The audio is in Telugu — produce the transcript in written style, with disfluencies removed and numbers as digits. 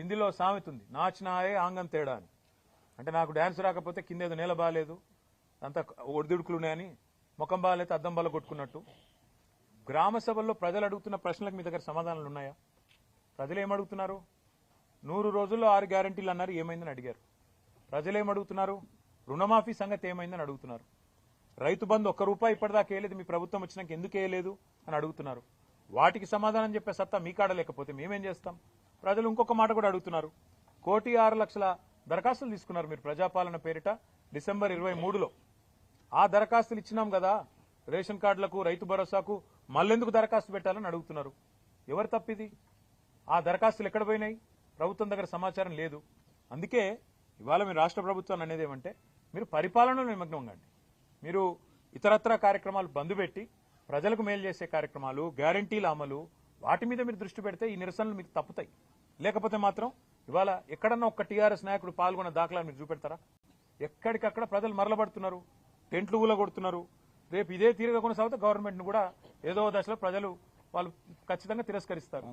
హిందీలో సామెత ఉంది, నాచినాయే ఆంగం తేడా అని. అంటే నాకు డ్యాన్స్ రాకపోతే కింద ఏదో నేల బాగాలేదు, అంతా ఒడిదుడుకులున్నాయని, ముఖం బాగాలేదు అద్దం బాల కొట్టుకున్నట్టు. గ్రామ సభల్లో ప్రజలు అడుగుతున్న ప్రశ్నలకు మీ దగ్గర సమాధానాలు ఉన్నాయా? ప్రజలు ఏమడుగుతున్నారు? 100 రోజుల్లో 6 గ్యారంటీలు అన్నారు, ఏమైందని అడిగారు. ప్రజలు ఏమడుగుతున్నారు? రుణమాఫీ సంగతి ఏమైందని అడుగుతున్నారు. రైతు బంధు ₹1 ఇప్పటిదాకా వేయలేదు, మీ ప్రభుత్వం వచ్చినాక ఎందుకు వేయలేదు అని అడుగుతున్నారు. వాటికి సమాధానం చెప్పే సత్తా మీ కాడ లేకపోతే మేమేం చేస్తాం? ప్రజలు ఇంకొక మాట కూడా అడుగుతున్నారు. 1,06,00,000 దరఖాస్తులు తీసుకున్నారు మీరు ప్రజాపాలన పేరిట డిసెంబర్ 23లో. ఆ దరఖాస్తులు ఇచ్చినాం కదా, రేషన్ కార్డులకు, రైతు భరోసాకు మళ్ళెందుకు దరఖాస్తు పెట్టాలని అడుగుతున్నారు. ఎవరు తప్పిది? ఆ దరఖాస్తులు ఎక్కడ పోయినాయి? ప్రభుత్వం దగ్గర సమాచారం లేదు. అందుకే ఇవాళ మీరు రాష్ట్ర ప్రభుత్వాన్ని అనేది ఏమంటే, మీరు పరిపాలనలో నిమగ్నం కండి. మీరు ఇతరత్ర కార్యక్రమాలు బంద్ పెట్టి ప్రజలకు మేలు చేసే కార్యక్రమాలు, గ్యారంటీల అమలు, వాటి మీద మీరు దృష్టి పెడితే ఈ నిరసనలు మీకు తప్పుతాయి. లేకపోతే మాత్రం ఇవాళ ఎక్కడన్నా ఒక్క టీఆర్ఎస్ నాయకుడు పాల్గొన్న దాఖలా మీరు చూపెడతారా? ఎక్కడికక్కడ ప్రజలు మరలబడుతున్నారు, టెంట్లు ఊలగొడుతున్నారు. రేపు ఇదే తీరుగా కొనసాగితే గవర్నమెంట్ను కూడా ఏదో దశలో ప్రజలు వాళ్ళు ఖచ్చితంగా తిరస్కరిస్తారు.